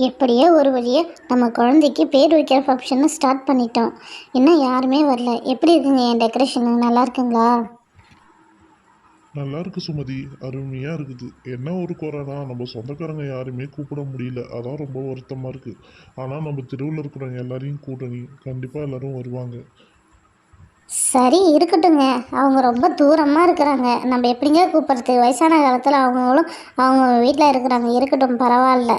எப்படியோ ஒரு வழியே நம்ம குழந்தைக்கு பேர் வைக்கிற ஃபங்க்ஷனை ஸ்டார்ட் பண்ணிட்டோம். இன்னும் யாருமே வரல. எப்படி இருக்குங்க என் டெக்கரேஷனு, நல்லா இருக்குங்களா? நல்லா இருக்கு சுமதி, அருமையாக இருக்குது. என்ன ஒரு குறைனா நம்ம சொந்தக்காரங்க யாருமே கூப்பிட முடியல, அதான் ரொம்ப வருத்தமாக இருக்குது. ஆனால் நம்ம தெருவில் இருக்கிறவங்க எல்லாரையும் கூட்டணி கண்டிப்பாக எல்லாரும் வருவாங்க. சரி இருக்கட்டுங்க, அவங்க ரொம்ப தூரமாக இருக்கிறாங்க, நம்ம எப்படிங்க கூப்பிட்றது? வயசான காலத்தில் அவங்களும் அவங்க வீட்டில் இருக்கிறாங்க. இருக்கட்டும், பரவாயில்ல.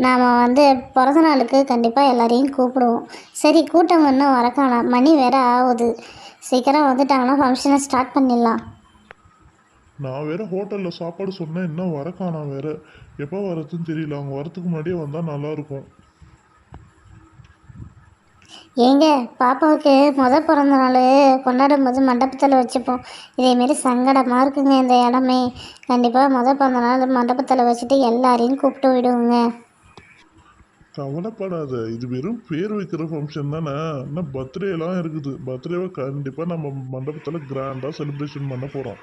நாம் பிறந்த நாளுக்கு கண்டிப்பாக எல்லாரையும் கூப்பிடுவோம். சரி, கூட்டம் இன்னும் வரக்கானா, மணி வேற ஆகுது. சீக்கிரம் வந்துட்டாங்கன்னா ஃபங்க்ஷனை ஸ்டார்ட் பண்ணிடலாம். நான் வேற ஹோட்டலில் சாப்பாடு சொன்னேன், இன்னும் வர காணோம் வேற. எப்போ வரதுன்னு தெரியல, அவங்க வரத்துக்கு முன்னாடியே வந்தால் நல்லாயிருக்கும். ஏங்க, பாப்பாவுக்கு பிறந்த நாள் கொண்டாடும் போது மண்டபத்தில் வச்சுப்போம். இதேமாரி சங்கடமாக இருக்குங்க இந்த இடமே. கண்டிப்பாக பிறந்த நாள் மண்டபத்தில் வச்சுட்டு எல்லாரையும் கூப்பிட்டு விடுவோங்க. கவலைப்படாத, இது வெறும் பேர் வைக்கிற ஃபங்க்ஷன் தானே. இன்னும் பர்த்டேலாம் இருக்குது. பர்த்டேவை கண்டிப்பாக நம்ம மண்டபத்தில் கிராண்டாக செலிப்ரேஷன் பண்ண போகிறோம்.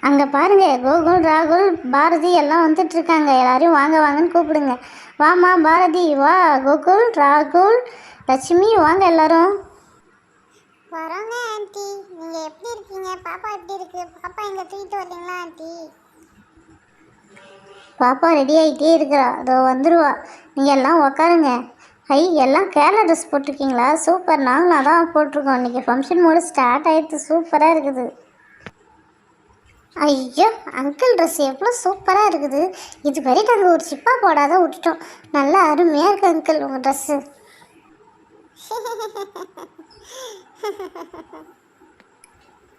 அங்கே பாருங்க, கோகுல், ராகுல், பாரதி எல்லாம் வந்துட்டு இருக்காங்க. எல்லாரையும் வாங்க வாங்கன்னு கூப்பிடுங்க. வாமா பாரதி, வா. கோகுல், ராகுல், லட்சுமி, வாங்க எல்லாரும். வரோங்க ஆண்டி. நீங்கள் எப்படி இருக்கீங்க? பாப்பா எப்படி இருக்கு? பாப்பா எங்கே தூக்கிட்டு வரீங்களா ஆண்டி? பாப்பா ரெடி ஆகிட்டே இருக்கிறா, அதோ வந்துடுவா. நீங்கள் எல்லாம் உக்காருங்க. எல்லாம் கேரளா ட்ரெஸ் போட்டிருக்கீங்களா? சூப்பர், நாங்களும் அதான் போட்டிருக்கோம். இன்றைக்கி ஃபங்க்ஷன் மூடு ஸ்டார்ட் ஆகிடுது, சூப்பராக இருக்குது. ஐயோ, அங்கிள் ட்ரெஸ் எவ்வளோ சூப்பராக இருக்குது. இது வரைக்கும் நாங்கள் ஒரு சிப்பா போடாத விட்டுட்டோம். நல்லா அருமையாக இருக்குது அங்கிள் உங்கள் ட்ரெஸ்ஸு.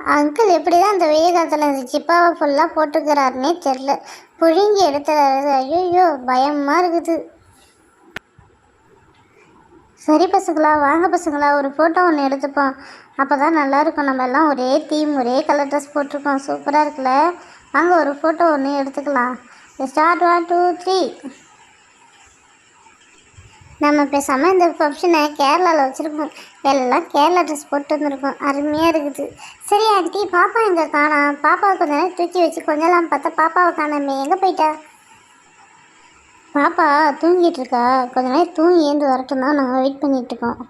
அங்கிள் எப்படி தான் அந்த வெயில் காலத்தில் இந்த சிப்பாவை ஃபுல்லாக போட்டுக்கிறாருன்னே தெரில. புழுங்கி எடுத்துறாரு. ஐயோ, பயமாக இருக்குது. சரி பசங்களா, வாங்க பசங்களா, ஒரு ஃபோட்டோ ஒன்று எடுத்துப்போம். அப்போ தான் நல்லாயிருக்கும். நம்ம எல்லாம் ஒரே தீம், ஒரே கலர் ட்ரெஸ் போட்டிருக்கோம். சூப்பராக இருக்குல்ல? வாங்க ஒரு ஃபோட்டோ ஒன்று எடுத்துக்கலாம். ஸ்டார்ட் 1 2 3. நம்ம பேசாமல் இந்த ஃபங்க்ஷனை கேரளாவில் வச்சுருக்கோம். எல்லாம் கேரளா ட்ரெஸ் போட்டு வந்துருக்கோம். அருமையாக இருக்குது. சரி ஆண்டி, பாப்பா எங்கே காணா? பாப்பாவை கொஞ்ச நேரம் தூக்கி வச்சு கொஞ்சலாம் பார்த்தா பாப்பாவை காணாமே, எங்கே போயிட்டா? பாப்பா தூங்கிட்டு இருக்கா. கொஞ்ச நேரம் தூங்கி ஏந்து வரட்டும் தான் நாங்கள் வெயிட் பண்ணிகிட்ருக்கோம்.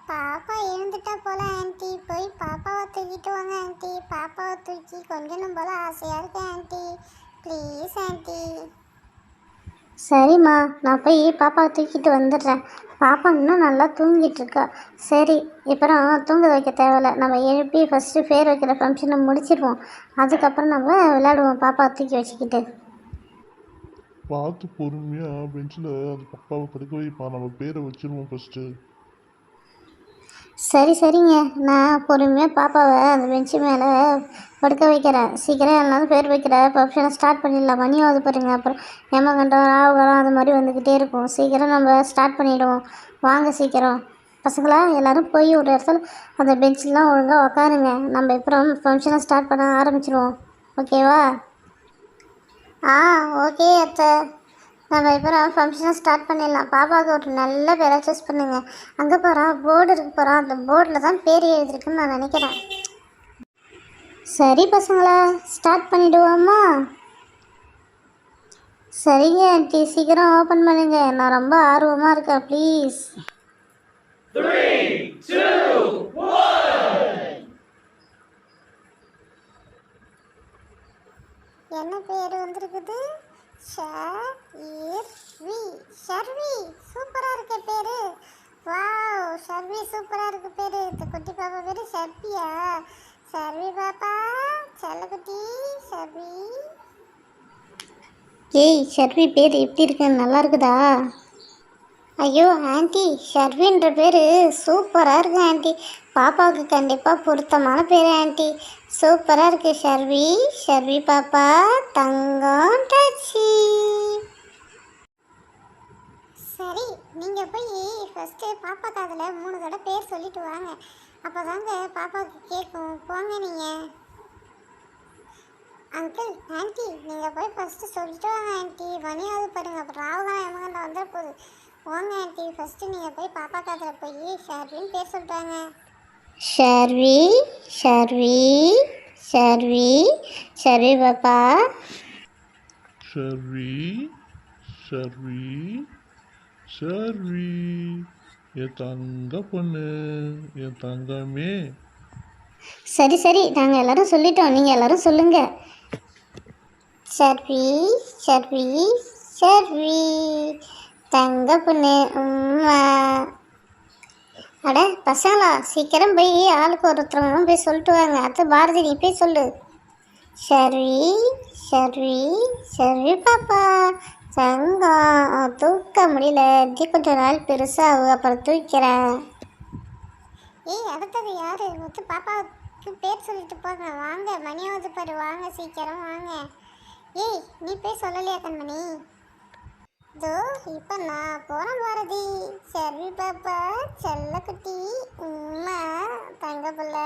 பாப்பா எழுந்துட்டா போல ஆண்டி. போய் பாப்பாவை தூக்கிட்டு வாங்க ஆண்டி. பாப்பாவை தூக்கி கொஞ்சம் போல ஆசையாக இருக்கு ஆண்டி. Please aunty. சரிம்மா, நான் போய் பாப்பாவை தூக்கிட்டு வந்துடுறேன். பாப்பா இன்னும் நல்லா தூங்கிட்டு இருக்கா. சரி, அப்புறம் தூங்க வைக்க தேவையில்ல. நம்ம எழுப்பி ஃபஸ்ட்டு பேர் வைக்கிற ஃபங்க்ஷனை முடிச்சிடுவோம். அதுக்கப்புறம் நம்ம விளையாடுவோம் பாப்பாவை தூக்கி வச்சுக்கிட்டு. பார்த்து பொறுமையாக பெஞ்சில் அது பாப்பாவை படுக்க வைப்பா, நம்ம பேரை வச்சிருவோம் ஃபஸ்ட்டு. சரிங்க, நான் பொறுமையாக பாப்பாவை அந்த பெஞ்சு மேலே படுக்க வைக்கிறேன். சீக்கிரம் எல்லாரும் பேர் வைக்கிற ஃபங்க்ஷனை ஸ்டார்ட் பண்ணிடலாம். மணியாவது பாருங்க, அப்புறம் ஏமகண்டம் ராவுகரம் அது மாதிரி வந்துக்கிட்டே இருக்கும். சீக்கிரம் நம்ம ஸ்டார்ட் பண்ணிவிடுவோம். வாங்க சீக்கிரம் பசங்களா, எல்லோரும் போய் ஒரு இடத்துல அந்த பெஞ்செலாம் ஒழுங்காக உக்காருங்க. நம்ம அப்புறம் ஃபங்க்ஷனை ஸ்டார்ட் பண்ண ஆரம்பிச்சிடுவோம். ஓகேவா? ஓகே அத்தை. நம்ம இப்போ ஃபங்க்ஷனை ஸ்டார்ட் பண்ணிடலாம். பாப்பாவுக்கு ஒரு நல்ல பேரை சூஸ் பண்ணுங்கள். அங்கே போகிறோம், போர்டு இருக்கு போகிறோம். அந்த போர்டில் தான் பேர் எழுதிருக்குன்னு நான் நினைக்கிறேன். சரி பசங்களா, ஸ்டார்ட் பண்ணிவிடுவோமா? சரிங்க ஆண்டி, சீக்கிரம் ஓப்பன் பண்ணுங்க. நான் ரொம்ப ஆர்வமாக இருக்கேன். ப்ளீஸ். 3 2 1. என்ன பேர் வந்திருக்குது? ஷர்வி. ஷர்வி சூப்பராக இருக்க பேர். வாவ், ஷர்வி சூப்பராக இருக்கு பேர். இந்த குட்டி பாப்பா பேர் ஷர்வியா? ஷர்வி பாப்பா, செல்லக்குட்டி ஷர்வி. ஷர்வி பேர் எப்படி இருக்கு? நல்லா இருக்குதா? ஐயோ ஆண்டி, ஷர்வின்ற பேர் சூப்பராக இருக்கு ஆண்டி. பாப்பாவுக்கு கண்டிப்பாக பொருத்தமான பேர் ஆண்டி. சூப்பராக இருக்கு ஷர்வி. ஷர்வி பாப்பா தங்கம் டச்சி. சரி, நீங்கள் போய் ஃபஸ்ட்டு பாப்பா காதில் 3 தடவை பேர் சொல்லிட்டு வாங்க. அப்போ தாங்க பாப்பாவுக்கு கேட்கும். போங்க நீங்கள். அங்கிள் ஆண்டி, நீங்கள் போய் ஃபஸ்ட்டு சொல்லிட்டு வாங்க ஆண்டி. மணியாவது பாருங்கள், அப்புறம் ராவுதான் எமகண்டா வந்துட போகுது. போங்க ஆண்டி, ஃபஸ்ட்டு நீங்கள் போய் பாப்பா காதில் போய் ஷர்வின்னு பேர் சொல்லிட்டாங்க. ஷர்வி, ஷர்வி, ஷர்வி, ஷர்வி பாப்பா. ஷர்வி ஷர்வி ஷர்வி, என் தங்க பொண்ணு, என் தங்கமே. சரி சரி, நாங்கள் எல்லாரும் சொல்லிட்டோம், நீங்கள் எல்லாரும் சொல்லுங்கள். ஷர்வி ஷர்வி ஷர்வி, தங்க பொண்ணு உம்மா. அட பசங்களா, சீக்கிரம் போய் ஆளுக்கு ஒருத்தவங்களும் போய் சொல்லிட்டு வாங்க. அடுத்து பாரதி நீ போய் சொல்லு. ஷர்வி ஷர்வி ஷர்வி பாப்பா தங்கம், தூக்க முடியல, இன்னும் கொஞ்சம் நாள் பெருசாகும், அப்புறம் தூக்கிறேன். ஏய் அடுத்தது யாரு? மொத்த பாப்பாவுக்கு பேர் சொல்லிட்டு போங்க. வாங்க, மணியாவது பாரு, வாங்க சீக்கிரம் வாங்க. ஏய் நீ போய் சொல்லலையா கண்மணி? தோ இப்போ நான் போகிறேன் பாரதி. ஷர்வி பாப்பா செல்லக்குட்டி உம்மா தங்க பிள்ள.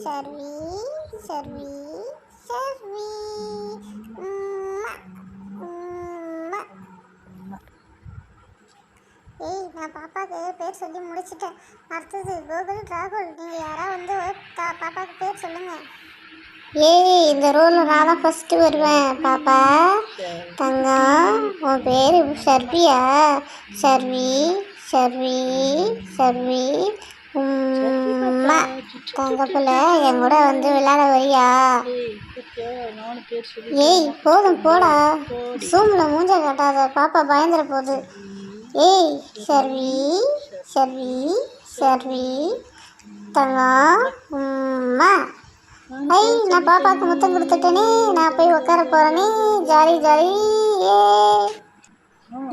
ஷர்வி ஷர்வி ஷர்வி உம்மா உம்மா. ஏய் நான் பாப்பாவுக்கு பேர் சொல்லி முடிச்சிட்டேன். அடுத்தது கோகுல் ராகுல், நீங்கள் யாராவது வந்து பாப்பாவுக்கு பேர் சொல்லுங்கள். ஏய் இந்த ரோலில் நான் தான் ஃபஸ்ட்டு வருவேன். பாப்பா தங்கம், உன் பேர் ஷர்வியா? ஷர்வி ஷர்வி ஷர்வி உம்மா தங்க பிள்ளை, என் கூட வந்து விளையாட வரியா? ஏய் போதும் போடா, சூமில் மூஞ்ச காட்டாத, பாப்பா பயந்துட போகுது. ஏய் ஷர்வி ஷர்வி ஷர்வி தங்கம் உம்மா. ஐ நான் பாப்பாவுக்கு முத்தம் கொடுத்துட்டேனே, நான் போய் உட்கார போகிறேனே, ஜாலி ஜாலி. ஏ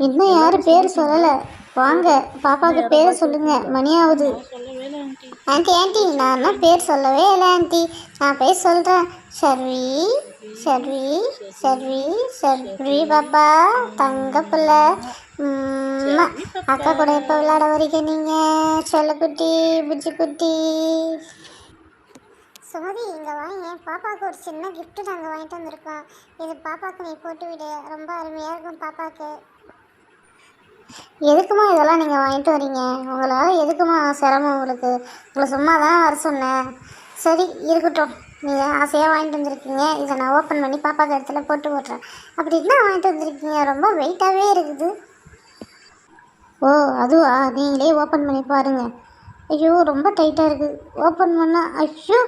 இன்னும் யாரும் பேர் சொல்லலை, வாங்க பாப்பாவுக்கு பேரை சொல்லுங்க, மணியாவது. ஆண்டி ஆண்டி நான் தான் பேர் சொல்லவே இல்லை ஆண்டி, நான் போய் சொல்கிறேன். ஷர்வி ஷர்வி ஷர்வி ஷர்வி பாப்பா தங்க பிள்ளை உம்மா. அக்கா கூட எப்போ விளையாட வரீங்க நீங்கள்? செல்லக்குட்டி புஜ்ஜி குட்டி. சுமதி இங்கே வாங்க, பாப்பாவுக்கு ஒரு சின்ன கிஃப்ட்டு நாங்கள் வாங்கிட்டு வந்திருக்கோம். இது பாப்பாவுக்கு நீ போட்டு விடு, ரொம்ப அருமையாக இருக்கும் பாப்பாவுக்கு. எதுக்குமா இதெல்லாம் நீங்கள் வாங்கிட்டு வரீங்க? உங்களால் எதுக்குமா சிரமம் உங்களுக்கு? உங்களை சும்மா தான் வர சொன்னேன். சரி இருக்கட்டும், நீங்கள் ஆசையாக வாங்கிட்டு வந்திருக்கீங்க, இதை நான் ஓப்பன் பண்ணி பாப்பாக்கு இடத்துல போட்டு போட்டுறேன். அப்படி என்ன வாங்கிட்டு வந்திருக்கீங்க? ரொம்ப வெயிட்டாகவே இருக்குது. ஓ அதுவா, நீங்களே ஓப்பன் பண்ணி பாருங்கள். ஐயோ ரொம்ப டைட்டாக இருக்குது, ஓப்பன் பண்ணால் ஐயோ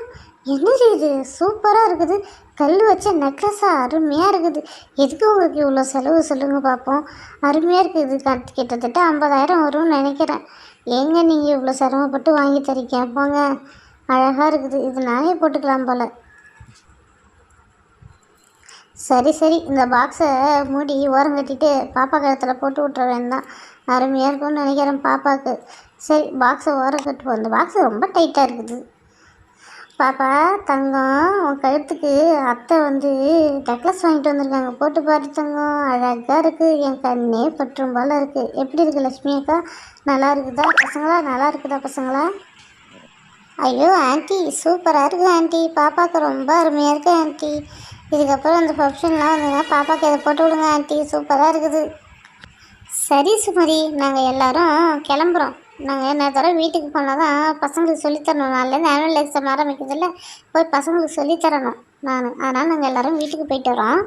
என்னது இது, சூப்பராக இருக்குது, கல் வச்ச நெக்லஸாக அருமையாக இருக்குது. எதுக்கு உங்களுக்கு இவ்வளோ செலவு சொல்லுங்கள் பார்ப்போம். அருமையாக இருக்குது, கிட்டத்தட்ட 50,000 வரும்னு நினைக்கிறேன். ஏங்க நீங்கள் இவ்வளோ சிரமப்பட்டு வாங்கி தரீங்க? போங்க, அழகாக இருக்குது, இது நானே போட்டுக்கலாம் போல். சரி சரி, இந்த பாக்ஸை மூடி ஓரம் கட்டிட்டு பாப்பா கழுத்தில் போட்டு விட்ற வேண்டாம், அருமையாக இருக்கும்னு நினைக்கிறேன் பாப்பாவுக்கு. சரி பாக்ஸை ஓரம் கட்டுவோம், இந்த பாக்ஸு ரொம்ப டைட்டாக இருக்குது. பாப்பா தங்கம், உன் கழுத்துக்கு அத்தை வந்து நெக்லஸ் வாங்கிட்டு வந்திருக்காங்க, போட்டு பாரு தங்கம், அழகாக இருக்குது, என் கண்ணே பற்றும் போல் இருக்குது. எப்படி இருக்குது லட்சுமி அக்கா, நல்லா இருக்குதா பசங்களா? நல்லா இருக்குதா பசங்களா? ஐயோ ஆண்டி சூப்பராக இருக்குது ஆண்டி, பாப்பாவுக்கு ரொம்ப அருமையாக இருக்குது ஆண்டி. இதுக்கப்புறம் அந்த ஃபங்க்ஷன்லாம் வந்ததுன்னா பாப்பாவுக்கு இதை போட்டு விடுங்க ஆண்டி, சூப்பராக இருக்குது. சரி சுமதி, நாங்கள் எல்லோரும் கிளம்புறோம். நாங்கள் என்ன தவிர வீட்டுக்கு போனால் தான் பசங்களுக்கு சொல்லித்தரணும். நாளிலேருந்து ஆனுவல் எக்ஸாம் ஆரம்பிக்கிறதில்ல, போய் பசங்களுக்கு சொல்லித்தரணும் அதனால் நாங்கள் எல்லோரும் வீட்டுக்கு போயிட்டு வரோம்.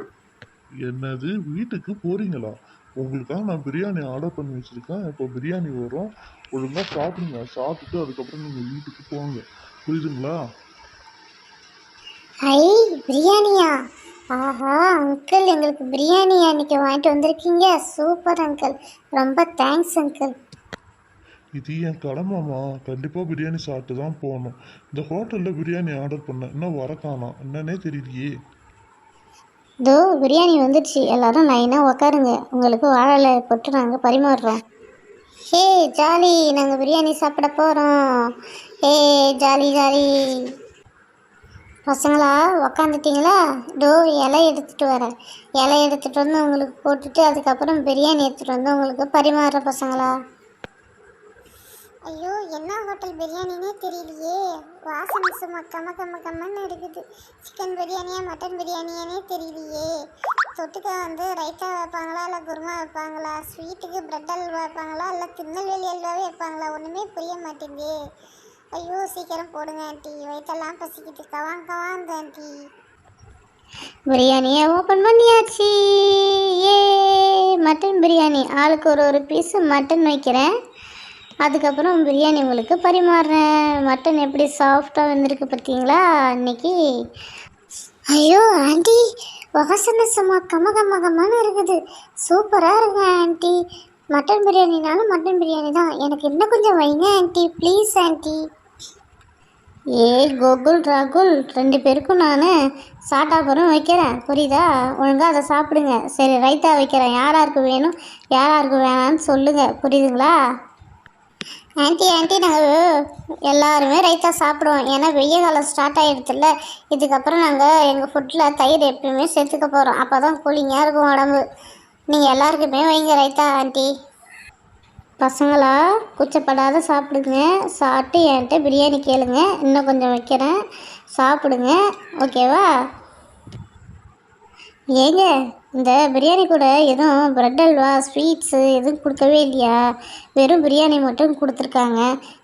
என்னது வீட்டுக்கு போகிறீங்களா? உங்களுக்காக நான் பிரியாணி ஆர்டர் பண்ணி வச்சுருக்கேன், இப்போ பிரியாணி வரும், ஒழுங்காக சாப்பிடுங்க, சாப்பிட்டுட்டு அதுக்கப்புறம் நீங்கள் வீட்டுக்கு போங்க, புரியுதுங்களா? ஐ பிரியாணியா? ஆஹா அங்கிள், எங்களுக்கு பிரியாணி அன்றைக்கி வாங்கிட்டு வந்திருக்கீங்க, சூப்பர் அங்கிள், ரொம்ப தேங்க்ஸ் அங்கிள். இது என் கடமைம்மா, கண்டிப்பாக பிரியாணி சாப்பிட்டு தான் போகணும். இந்த ஹோட்டலில் பிரியாணி ஆர்டர் பண்ணேன், இன்னும் வர காணோம், என்னன்னே தெரியலையே. இதோ பிரியாணி வந்துடுச்சு, எல்லோரும் லைனாக உக்காருங்க, உங்களுக்கு வாழை போட்டு நாங்கள் பரிமாறுறோம். ஹே ஜாலி, நாங்கள் பிரியாணி சாப்பிட போகிறோம். ஹே ஜாலி ஜாலி. பசங்களா உக்காந்துட்டிங்களா? டோ இலை எடுத்துகிட்டு வரேன், இலை எடுத்துகிட்டு வந்து உங்களுக்கு போட்டுட்டு அதுக்கப்புறம் பிரியாணி எடுத்துகிட்டு வந்து உங்களுக்கு பரிமாறுற பசங்களா. ஐயோ என்ன ஹோட்டல் பிரியாணினே தெரியலையே, வாசனை சும்மா கம்மன்னு இருக்குது. சிக்கன் பிரியாணியா மட்டன் பிரியாணியானே தெரியலையே. தொட்டுக்க வந்து ரைத்தா வைப்பாங்களா இல்லை குருமா வைப்பாங்களா, ஸ்வீட்டுக்கு பிரெட் அல்வா வைப்பாங்களா இல்லை திருநெல்வேலி அல்வாவே வைப்பாங்களா, ஒன்றுமே புரிய மாட்டேங்குது. ஐயோ சீக்கிரம் போடுங்க ஆண்டி, வயிற்றெல்லாம் பசிக்கிட்டு கவாங்க ஆண்டி. பிரியாணியை ஓப்பன் பண்ணியாச்சு. ஏ மட்டன் பிரியாணி, ஆளுக்கு ஒரு பீஸு மட்டன் வைக்கிறேன். அதுக்கப்புறம் பிரியாணி உங்களுக்கு பரிமாறுறேன். மட்டன் எப்படி சாஃப்டாக வந்திருக்கு பார்த்தீங்களா இன்னைக்கு. ஐயோ ஆண்டி, வாசனை சும்மா கமகமகமான இருக்குது. சூப்பராக இருக்கு ஆண்டி. மட்டன் பிரியாணினாலும் மட்டன் பிரியாணி தான். எனக்கு இன்னும் கொஞ்சம் வைங்க ஆண்டி, ப்ளீஸ் ஆண்டி. கோகுல் ராகுல் 2 பேருக்கும் நான் சாட்டாப்புறம் வைக்கிறேன், புரியுதா? ஒழுங்காக அதை சாப்பிடுங்க. சரி, ரைத்தா வைக்கிறேன். யாராருக்கு வேணும் யாராருக்கு வேணான்னு சொல்லுங்கள், புரியுதுங்களா? ஆண்டி ஆண்டி, நாங்கள் எல்லாருமே ரைத்தா சாப்பிடுவோம். ஏன்னா வெய்ய காலம் ஸ்டார்ட் ஆகிடுச்சுல்ல. இதுக்கப்புறம் நாங்கள் எங்கள் ஃபுட்டில் தயிர் எப்பயுமே சேர்த்துக்க போகிறோம். அப்போ தான் கூலிங்காக இருக்கும் உடம்பு. நீங்கள் எல்லாருக்குமே வைங்க ரைத்தா ஆண்டி. பசங்களா, கூச்சப்படாத சாப்பிடுங்க. சாப்பிட்டு என்கிட்ட பிரியாணி கேளுங்க, இன்னும் கொஞ்சம் வைக்கிறேன், சாப்பிடுங்க, ஓகேவா? ஏங்க, இந்த பிரியாணி கூட எதுவும் பிரெட் அல்வா ஸ்வீட்ஸு எதுவும் கொடுக்கவே இல்லையா? வெறும் பிரியாணி மட்டும் கொடுத்துருக்காங்க.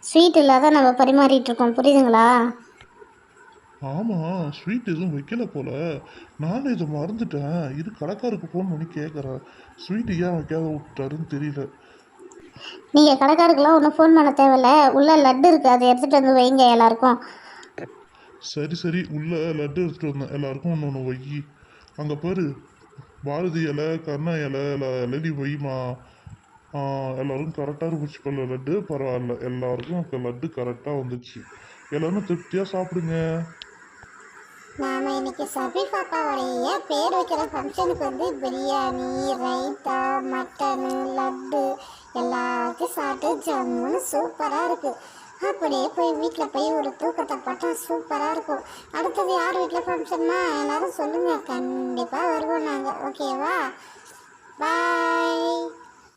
ஸ்வீட் இல்லாத நம்ம பரிமாறிட்டுருக்கோம், புரியுதுங்களா? ஆமாம், ஸ்வீட் எதுவும் வைக்கல போல. நானும் இதை மறந்துட்டேன். இது கடைக்காருக்கு ஃபோன் பண்ணி கேட்குறேன். ஸ்வீட் ஏன் வைக்காத விட்டாருன்னு தெரியல. நீங்கள் கடைக்காருக்கெல்லாம் ஒன்றும் ஃபோன் பண்ண தேவையில்ல. உள்ளே லட்டு இருக்குது, அதை எடுத்துகிட்டு வந்து வைங்க எல்லாருக்கும். சரி, உள்ள லட்டு எடுத்துகிட்டு வந்தேன். எல்லாருக்கும் ஒன்று வை. அங்கே பாரு, பாரதி இலை, கருணா இலை, இலைடி வைமா. எல்லாரும் கரெக்டாக இருந்துச்சு போல லட்டு. பரவாயில்ல, எல்லாருக்கும் லட்டு கரெக்டாக வந்துச்சு. எல்லாரும் திருப்தியாக சாப்பிடுங்க. நாம இன்னைக்கு சபி பாப்பாவுடைய பேர் வைக்கிற ஃபங்க்ஷனுக்கு வந்து பிரியாணி, ரைத்தா, மட்டனு, லட்டு எல்லாத்தையும் சாப்பிட்டு ஜம்முன்னு சூப்பராக இருக்குது. அப்படியே போய் வீட்டில் போய் ஒரு தூக்கத்தை போட்டால் சூப்பராக இருக்கும். அடுத்தது யார் வீட்டில் ஃபங்க்ஷன்னா எல்லாரும் சொல்லுங்கள், கண்டிப்பாக வருவோம் நாங்கள், ஓகேவா?